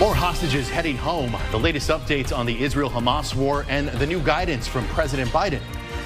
More hostages heading home. The latest updates on the Israel-Hamas war and the new guidance from President Biden.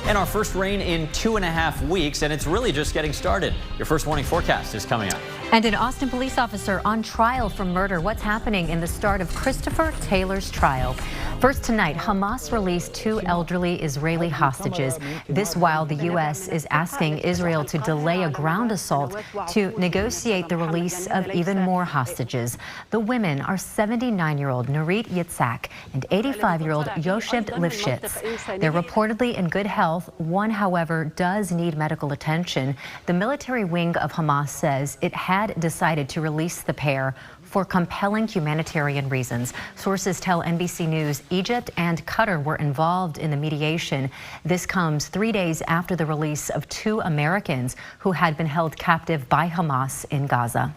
And our first rain in 2.5 weeks, and it's really just getting started. Your first warning forecast is coming up. And an Austin police officer on trial for murder. What's happening in the start of Christopher Taylor's trial? First tonight, Hamas released 2 elderly Israeli hostages. This while the U.S. is asking Israel to delay a ground assault to negotiate the release of even more hostages. The women are 79-year-old Nurit Yitzhak and 85-year-old Yosheb Lifshitz. They're reportedly in good health. One, however, does need medical attention. The military wing of Hamas says it had decided to release the pair for compelling humanitarian reasons. Sources tell NBC News Egypt and Qatar were involved in the mediation. This comes 3 days after the release of 2 Americans who had been held captive by Hamas in Gaza.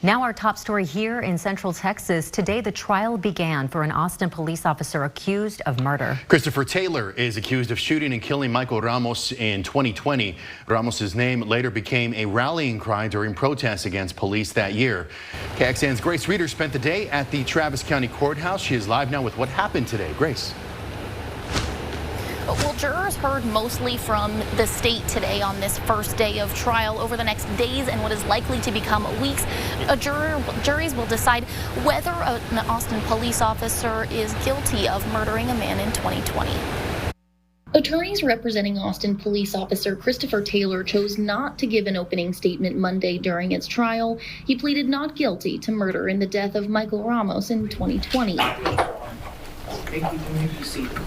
Now our top story here in Central Texas. Today, the trial began for an Austin police officer accused of murder. Christopher Taylor is accused of shooting and killing Michael Ramos in 2020. Ramos's name later became a rallying cry during protests against police that year. KXAN's Grace Reeder spent the day at the Travis County Courthouse. She is live now with what happened today. Grace. Well, jurors heard mostly from the state today on this first day of trial. Over the next days and what is likely to become weeks, juries will decide whether an Austin police officer is guilty of murdering a man in 2020. Attorneys representing Austin police officer Christopher Taylor chose not to give an opening statement Monday during its trial. He pleaded not guilty to murder in the death of Michael Ramos in 2020.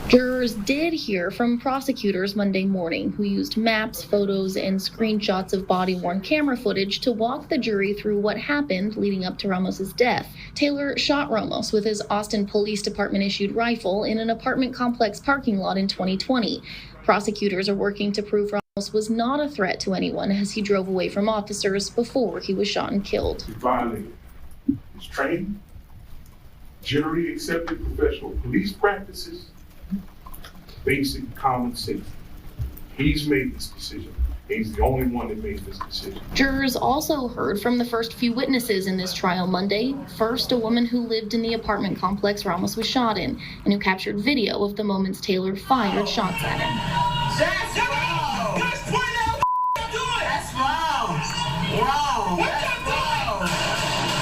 Jurors did hear from prosecutors Monday morning, who used maps, photos, and screenshots of body-worn camera footage to walk the jury through what happened leading up to Ramos's death. Taylor shot Ramos with his Austin Police Department-issued rifle in an apartment complex parking lot in 2020. Prosecutors are working to prove Ramos was not a threat to anyone as he drove away from officers before he was shot and killed. He violated his training, generally accepted professional police practices, basic common safety. He's made this decision. He's the only one that made this decision. Jurors also heard from the first few witnesses in this trial Monday. First, a woman who lived in the apartment complex Ramos was shot in and who captured video of the moments Taylor fired shots at him. That's wrong! That's wrong! Wrong! That's wrong!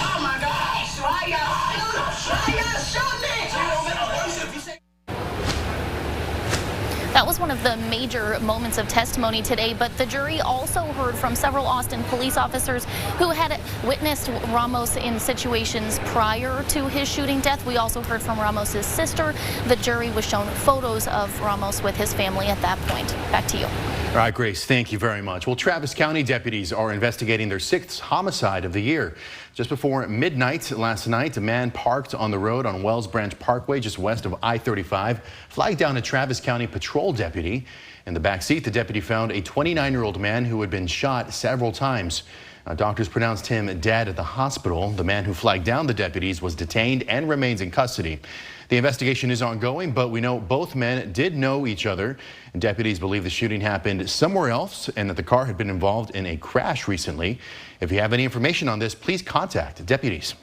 Oh my gosh! Why y'all shoot me? That was one of the major moments of testimony today, but the jury also heard from several Austin police officers who had witnessed Ramos in situations prior to his shooting death. We also heard from Ramos's sister. The jury was shown photos of Ramos with his family at that point. Back to you. All right, Grace, thank you very much. Well, Travis County deputies are investigating their 6th homicide of the year. Just before midnight last night, a man parked on the road on Wells Branch Parkway just west of I-35, flagged down a Travis County patrol deputy. In the back seat, the deputy found a 29-year-old man who had been shot several times. Doctors pronounced him dead at the hospital. The man who flagged down the deputies was detained and remains in custody. The investigation is ongoing, but we know both men did know each other. And deputies believe the shooting happened somewhere else and that the car had been involved in a crash recently. If you have any information on this, please contact deputies.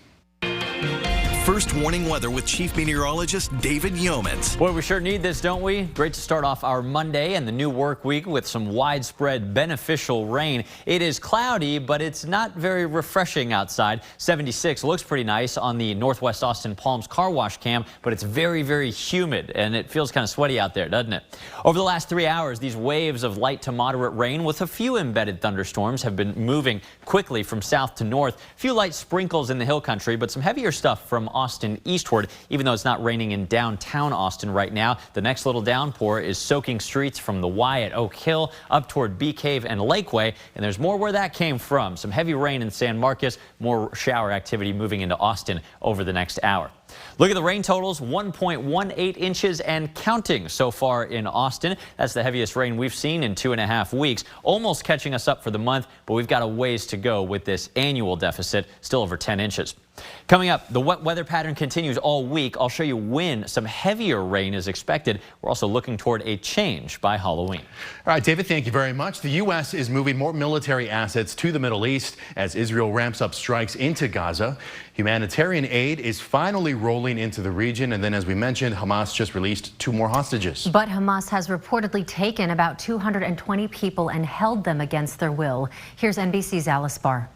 First warning weather with Chief Meteorologist David Yeomans. Boy, we sure need this, don't we? Great to start off our Monday and the new work week with some widespread beneficial rain. It is cloudy, but it's not very refreshing outside. 76 looks pretty nice on the Northwest Austin Palms car wash cam, but it's very, very humid and it feels kind of sweaty out there, doesn't it? Over the last 3 hours, these waves of light to moderate rain with a few embedded thunderstorms have been moving quickly from south to north. A few light sprinkles in the hill country, but some heavier stuff from Austin eastward, even though it's not raining in downtown Austin right now. The next little downpour is soaking streets from the Y at Oak Hill up toward Bee Cave and Lakeway, and there's more where that came from. Some heavy rain in San Marcos, more shower activity moving into Austin over the next hour. Look at the rain totals, 1.18 inches and counting so far in Austin. That's the heaviest rain we've seen in 2.5 weeks, almost catching us up for the month, but we've got a ways to go with this annual deficit, still over 10 inches. Coming up, the wet weather pattern continues all week. I'll show you when some heavier rain is expected. We're also looking toward a change by Halloween. All right, David, thank you very much. The U.S. is moving more military assets to the Middle East as Israel ramps up strikes into Gaza. Humanitarian aid is finally rolling into the region. And then, as we mentioned, Hamas just released 2 more hostages. But Hamas has reportedly taken about 220 people and held them against their will. Here's NBC's Alice Barr.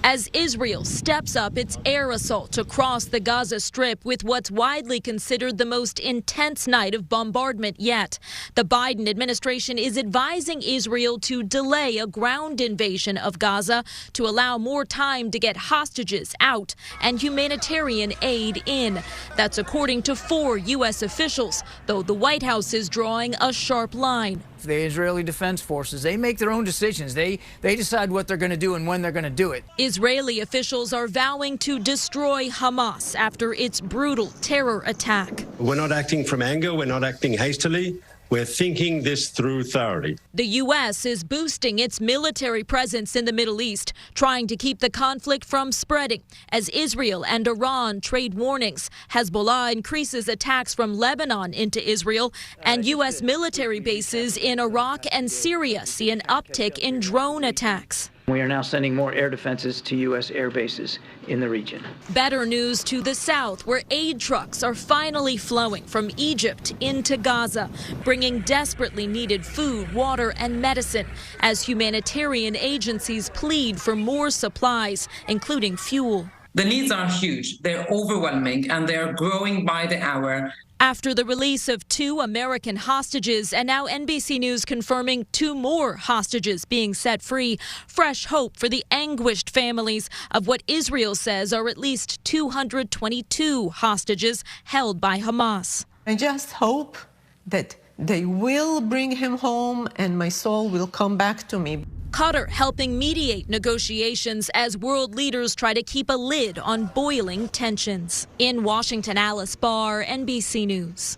As Israel steps up its air assault across the Gaza Strip with what's widely considered the most intense night of bombardment yet, the Biden administration is advising Israel to delay a ground invasion of Gaza to allow more time to get hostages out and humanitarian aid in. That's according to 4 U.S. officials, though the White House is drawing a sharp line. The Israeli Defense Forces, they make their own decisions. They decide what they're going to do and when they're going to do it. Israeli officials are vowing to destroy Hamas after its brutal terror attack. We're not acting from anger. We're not acting hastily. We're thinking this through thoroughly. The U.S. is boosting its military presence in the Middle East, trying to keep the conflict from spreading. As Israel and Iran trade warnings, Hezbollah increases attacks from Lebanon into Israel, and U.S. military bases in Iraq and Syria see an uptick in drone attacks. We are now sending more air defenses to U.S. air bases in the region. Better news to the south, where aid trucks are finally flowing from Egypt into Gaza, bringing desperately needed food, water, and medicine as humanitarian agencies plead for more supplies, including fuel. The needs are huge. They're overwhelming, and they're growing by the hour. After the release of 2 American hostages, and now NBC News confirming 2 more hostages being set free, fresh hope for the anguished families of what Israel says are at least 222 hostages held by Hamas. I just hope that they will bring him home and my soul will come back to me. Qatar helping mediate negotiations as world leaders try to keep a lid on boiling tensions. In Washington, Alice Barr, NBC News.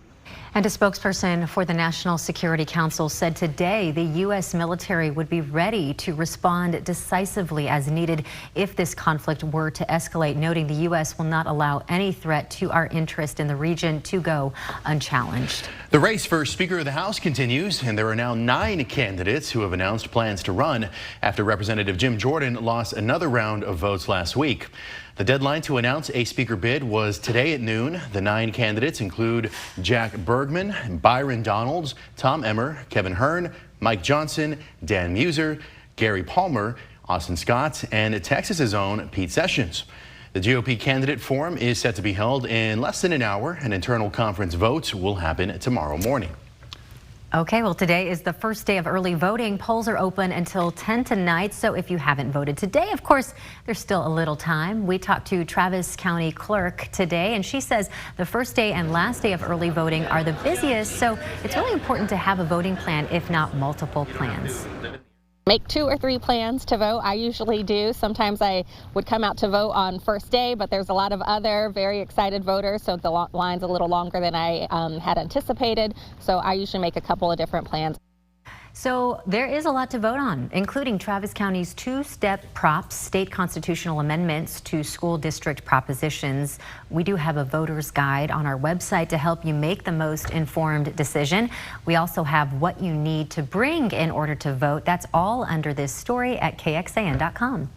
And a spokesperson for the National Security Council said today the U.S. military would be ready to respond decisively as needed if this conflict were to escalate, noting the U.S. will not allow any threat to our interest in the region to go unchallenged. The race for Speaker of the House continues, and there are now 9 candidates who have announced plans to run after Representative Jim Jordan lost another round of votes last week. The deadline to announce a speaker bid was today at noon. The 9 candidates include Jack Bergman, Byron Donalds, Tom Emmer, Kevin Hearn, Mike Johnson, Dan Muser, Gary Palmer, Austin Scott, and Texas's own Pete Sessions. The GOP candidate forum is set to be held in less than an hour, and internal conference votes will happen tomorrow morning. Okay, well, today is the first day of early voting. Polls are open until 10 tonight, so if you haven't voted today, of course, there's still a little time. We talked to Travis County Clerk today, and she says the first day and last day of early voting are the busiest, so it's really important to have a voting plan, if not multiple plans. Make 2 or 3 plans to vote. I usually do. Sometimes I would come out to vote on first day, but there's a lot of other very excited voters, so the line's a little longer than I had anticipated. So I usually make a couple of different plans. So there is a lot to vote on, including Travis County's 2-step props, state constitutional amendments to school district propositions. We do have a voter's guide on our website to help you make the most informed decision. We also have what you need to bring in order to vote. That's all under this story at KXAN.com.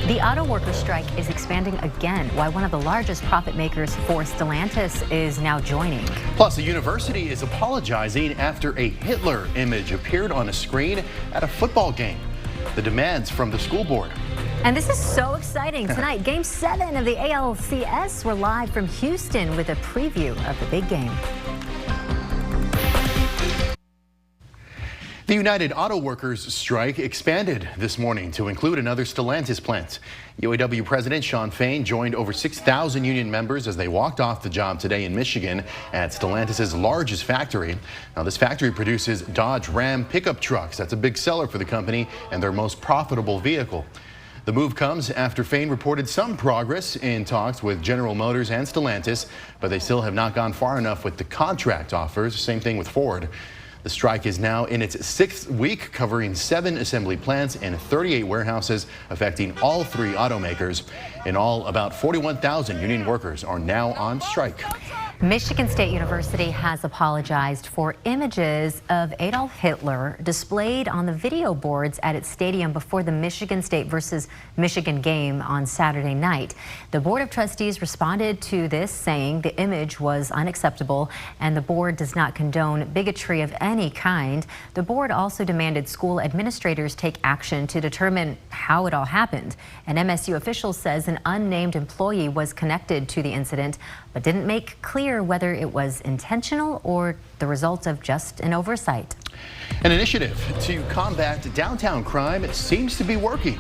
The auto worker strike is expanding again, while one of the largest profit makers for Stellantis is now joining. Plus, a university is apologizing after a Hitler image appeared on a screen at a football game. The demands from the school board. And this is so exciting. Tonight, Game 7 of the ALCS. We're live from Houston with a preview of the big game. The United Auto Workers strike expanded this morning to include another Stellantis plant. UAW President Shawn Fain joined over 6,000 union members as they walked off the job today in Michigan at Stellantis' largest factory. Now, this factory produces Dodge Ram pickup trucks. That's a big seller for the company and their most profitable vehicle. The move comes after Fain reported some progress in talks with General Motors and Stellantis, but they still have not gone far enough with the contract offers. Same thing with Ford. The strike is now in its 6th week, covering 7 assembly plants and 38 warehouses, affecting all 3 automakers. In all, about 41,000 union workers are now on strike. Michigan State University has apologized for images of Adolf Hitler displayed on the video boards at its stadium before the Michigan State versus Michigan game on Saturday night. The Board of Trustees responded to this, saying the image was unacceptable and the board does not condone bigotry of any kind. The board also demanded school administrators take action to determine how it all happened. An MSU official says an unnamed employee was connected to the incident, but didn't make clear whether it was intentional or the result of just an oversight. An initiative to combat downtown crime seems to be working.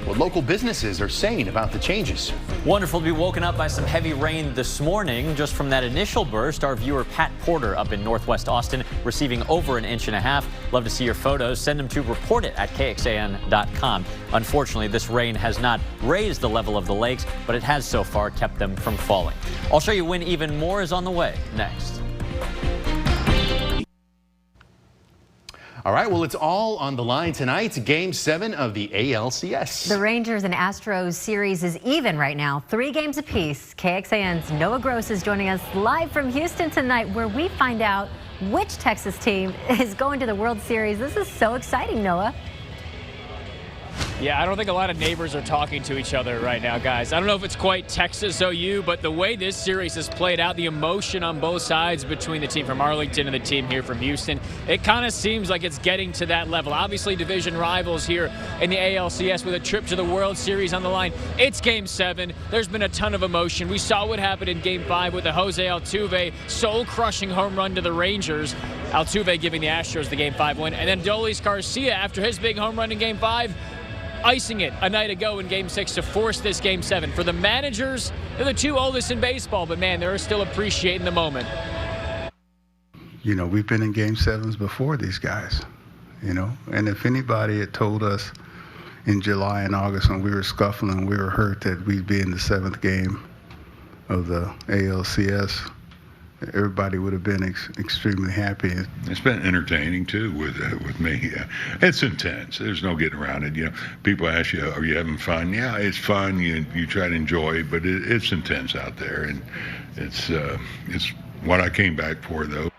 What local businesses are saying about the changes. Wonderful to be woken up by some heavy rain this morning. Just from that initial burst, our viewer Pat Porter up in Northwest Austin receiving over an inch and a half. Love to see your photos. Send them to reportit@KXAN.com. Unfortunately, this rain has not raised the level of the lakes, but it has so far kept them from falling. I'll show you when even more is on the way next. All right, well, it's all on the line tonight. Game 7 of the ALCS. The Rangers and Astros series is even right now, 3 games apiece. KXAN's Noah Gross is joining us live from Houston tonight, where we find out which Texas team is going to the World Series. This is so exciting, Noah. Yeah, I don't think a lot of neighbors are talking to each other right now, guys. I don't know if it's quite Texas OU, but the way this series has played out, the emotion on both sides between the team from Arlington and the team here from Houston, it kind of seems like it's getting to that level. Obviously, division rivals here in the ALCS with a trip to the World Series on the line. It's Game 7. There's been a ton of emotion. We saw what happened in Game 5 with the Jose Altuve soul-crushing home run to the Rangers. Altuve giving the Astros the Game 5 win. And then Dolis Garcia, after his big home run in Game 5, icing it a night ago in Game 6 to force this Game 7. For the managers, they're the 2 oldest in baseball, but man, they're still appreciating the moment. You know, we've been in Game 7s before these guys, you know, and if anybody had told us in July and August when we were scuffling, we were hurt, that we'd be in the 7th game of the ALCS, everybody would have been extremely happy. It's been entertaining too with me. It's intense. There's no getting around it. You know, people ask you, "Are you having fun?" Yeah, it's fun. You try to enjoy it, but it's intense out there, and it's what I came back for, though.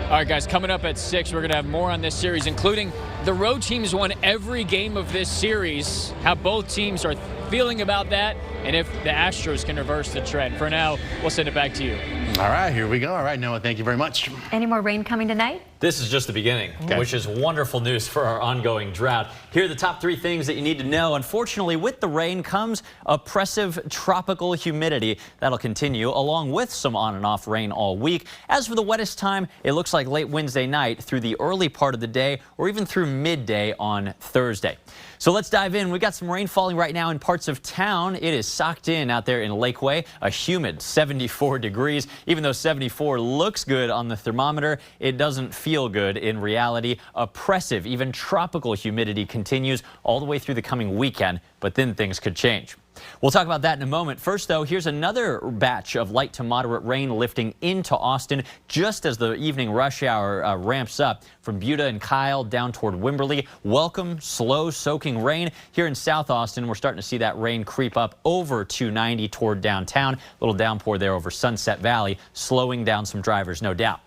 All right, guys, coming up at 6, we're going to have more on this series, including the road teams won every game of this series, how both teams are feeling about that, and if the Astros can reverse the trend. For now, we'll send it back to you. All right, here we go. All right, Noah, thank you very much. Any more rain coming tonight? This is just the beginning, which is wonderful news for our ongoing drought. Here are the top 3 things that you need to know. Unfortunately, with the rain comes oppressive tropical humidity. That'll continue along with some on and off rain all week. As for the wettest time, it looks like late Wednesday night through the early part of the day or even through midday on Thursday. So let's dive in. We got some rain falling right now in parts of town. It is socked in out there in Lakeway, a humid 74 degrees. Even though 74 looks good on the thermometer, it doesn't feel good in reality. Oppressive, even tropical humidity continues all the way through the coming weekend, but then things could change. We'll talk about that in a moment. First, though, here's another batch of light to moderate rain lifting into Austin just as the evening rush hour ramps up from Buda and Kyle down toward Wimberley. Welcome slow soaking rain here in South Austin. We're starting to see that rain creep up over 290 toward downtown. A little downpour there over Sunset Valley, slowing down some drivers, no doubt.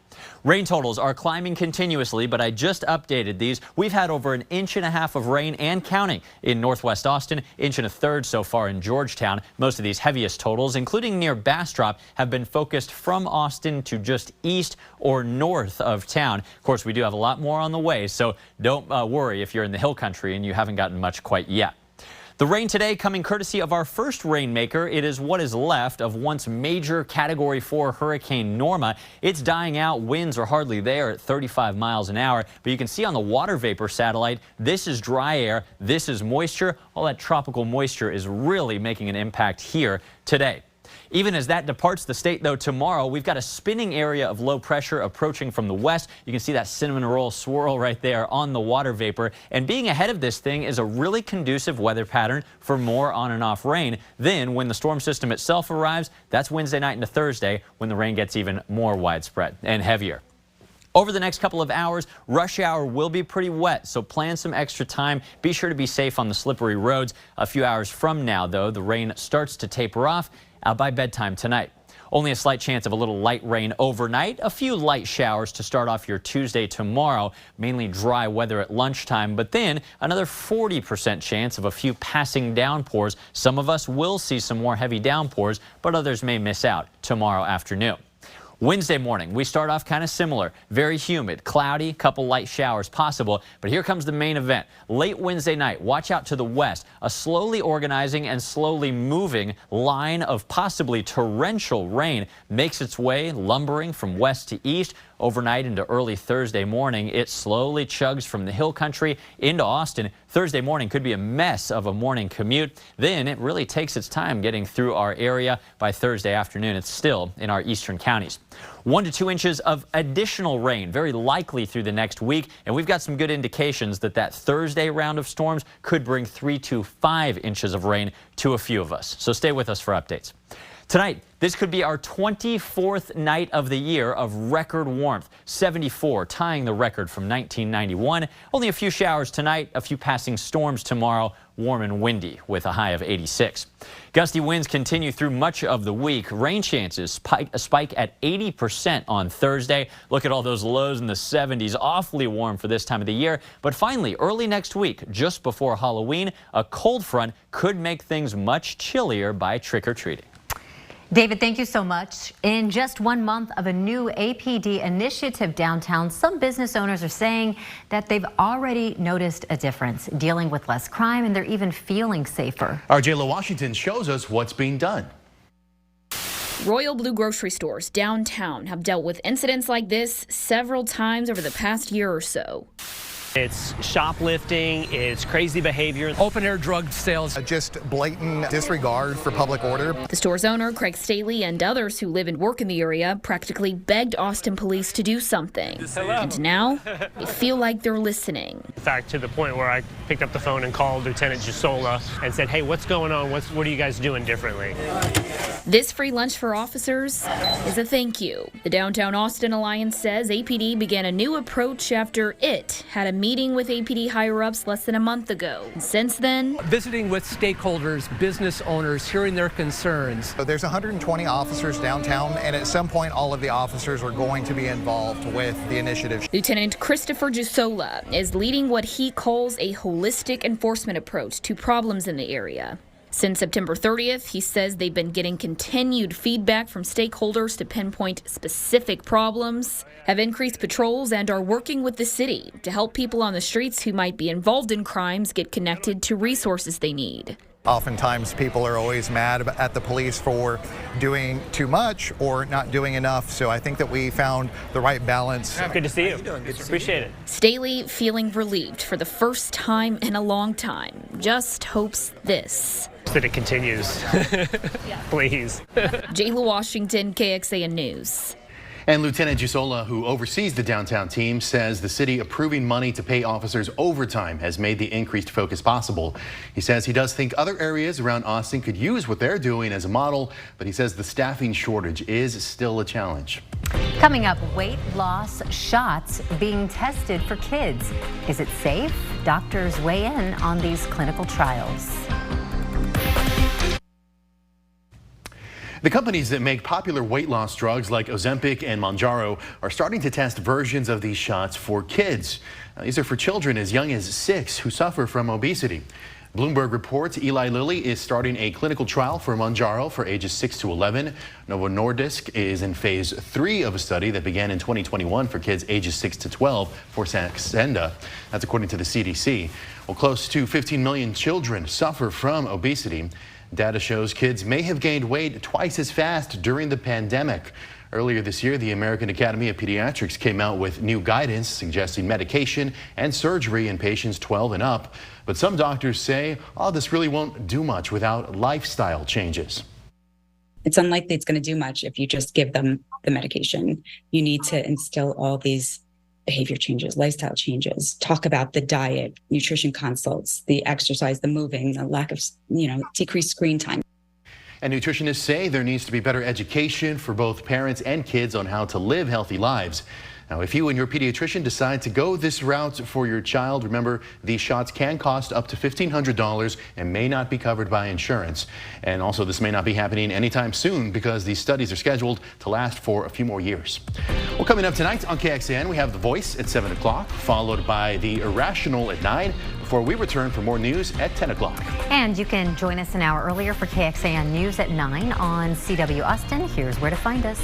Rain totals are climbing continuously, but I just updated these. We've had over an inch and a half of rain and counting in Northwest Austin, inch and a third so far in Georgetown. Most of these heaviest totals, including near Bastrop, have been focused from Austin to just east or north of town. Of course, we do have a lot more on the way, so don't worry if you're in the hill country and you haven't gotten much quite yet. The rain today coming courtesy of our first rainmaker. It is what is left of once major Category 4 Hurricane Norma. It's dying out. Winds are hardly there at 35 miles an hour. But you can see on the water vapor satellite, this is dry air. This is moisture. All that tropical moisture is really making an impact here today. Even as that departs the state, though, tomorrow, we've got a spinning area of low pressure approaching from the west. You can see that cinnamon roll swirl right there on the water vapor. And being ahead of this thing is a really conducive weather pattern for more on and off rain. Then when the storm system itself arrives, that's Wednesday night into Thursday when the rain gets even more widespread and heavier. Over the next couple of hours, rush hour will be pretty wet, so plan some extra time. Be sure to be safe on the slippery roads. A few hours from now, though, the rain starts to taper off by bedtime tonight. Only a slight chance of a little light rain overnight. A few light showers to start off your Tuesday tomorrow. Mainly dry weather at lunchtime, but then another 40% chance of a few passing downpours. Some of us will see some more heavy downpours, but others may miss out tomorrow afternoon. Wednesday morning, we start off kind of similar. Very humid, cloudy, couple light showers possible. But here comes the main event. Late Wednesday night, watch out to the west. A slowly organizing and slowly moving line of possibly torrential rain makes its way lumbering from west to east. Overnight into early Thursday morning, it slowly chugs from the hill country into Austin. Thursday morning could be a mess of a morning commute. Then it really takes its time getting through our area. By Thursday afternoon, it's still in our eastern counties. 1 to 2 inches of additional rain, very likely through the next week. And we've got some good indications that that Thursday round of storms could bring 3 to 5 inches of rain to a few of us. So stay with us for updates. Tonight, this could be our 24th night of the year of record warmth. 74, tying the record from 1991. Only a few showers tonight, a few passing storms tomorrow. Warm and windy with a high of 86. Gusty winds continue through much of the week. Rain chances spike at 80% on Thursday. Look at all those lows in the 70s. Awfully warm for this time of the year. But finally, early next week, just before Halloween, a cold front could make things much chillier by trick-or-treating. David, thank you so much. In just 1 month of a new APD initiative downtown, some business owners are saying that they've already noticed a difference, dealing with less crime, and they're even feeling safer. Our J.Lo Washington shows us what's being done. Royal Blue grocery stores downtown have dealt with incidents like this several times over the past year or so. It's shoplifting, it's crazy behavior. Open-air drug sales. Just blatant disregard for public order. The store's owner, Craig Staley, and others who live and work in the area practically begged Austin police to do something. Hello. And now, they feel like they're listening. In fact, to the point where I picked up the phone and called Lieutenant Gisola and said, hey, what's going on? What are you guys doing differently? This free lunch for officers is a thank you. The Downtown Austin Alliance says APD began a new approach after it had a meeting with APD higher-ups less than a month ago. And since then, visiting with stakeholders, business owners, hearing their concerns. So there's 120 officers downtown, and at some point all of the officers are going to be involved with the initiative. Lieutenant Christopher Gisola is leading what he calls a holistic enforcement approach to problems in the area. Since September 30th, he says they've been getting continued feedback from stakeholders to pinpoint specific problems, have increased patrols, and are working with the city to help people on the streets who might be involved in crimes get connected to resources they need. Oftentimes people are always mad at the police for doing too much or not doing enough, so I think that we found the right balance. Good to see you. Appreciate it. Staley feeling relieved for the first time in a long time. Just hopes this. That it continues. Please. J.Lo Washington, KXAN News. And Lieutenant Gisola, who oversees the downtown team, says the city approving money to pay officers overtime has made the increased focus possible. He says he does think other areas around Austin could use what they're doing as a model, but he says the staffing shortage is still a challenge. Coming up, weight loss shots being tested for kids. Is it safe? Doctors weigh in on these clinical trials. The companies that make popular weight loss drugs like Ozempic and Mounjaro are starting to test versions of these shots for kids. These are for children as young as 6 who suffer from obesity. Bloomberg reports Eli Lilly is starting a clinical trial for Mounjaro for ages 6 to 11. Novo Nordisk is in phase 3 of a study that began in 2021 for kids ages 6 to 12 for Saxenda. That's according to the CDC. Well, close to 15 million children suffer from obesity. Data shows kids may have gained weight twice as fast during the pandemic. Earlier this year, the American Academy of Pediatrics came out with new guidance suggesting medication and surgery in patients 12 and up. But some doctors say, this really won't do much without lifestyle changes. It's unlikely it's going to do much if you just give them the medication. You need to instill all these behavior changes, lifestyle changes, talk about the diet, nutrition consults, the exercise, the moving, the lack of, decreased screen time. And nutritionists say there needs to be better education for both parents and kids on how to live healthy lives. Now, if you and your pediatrician decide to go this route for your child, remember these shots can cost up to $1,500 and may not be covered by insurance. And also, this may not be happening anytime soon because these studies are scheduled to last for a few more years. Well, coming up tonight on KXAN, we have The Voice at 7 o'clock, followed by The Irrational at 9, before we return for more news at 10 o'clock. And you can join us an hour earlier for KXAN News at 9 on CW Austin. Here's where to find us.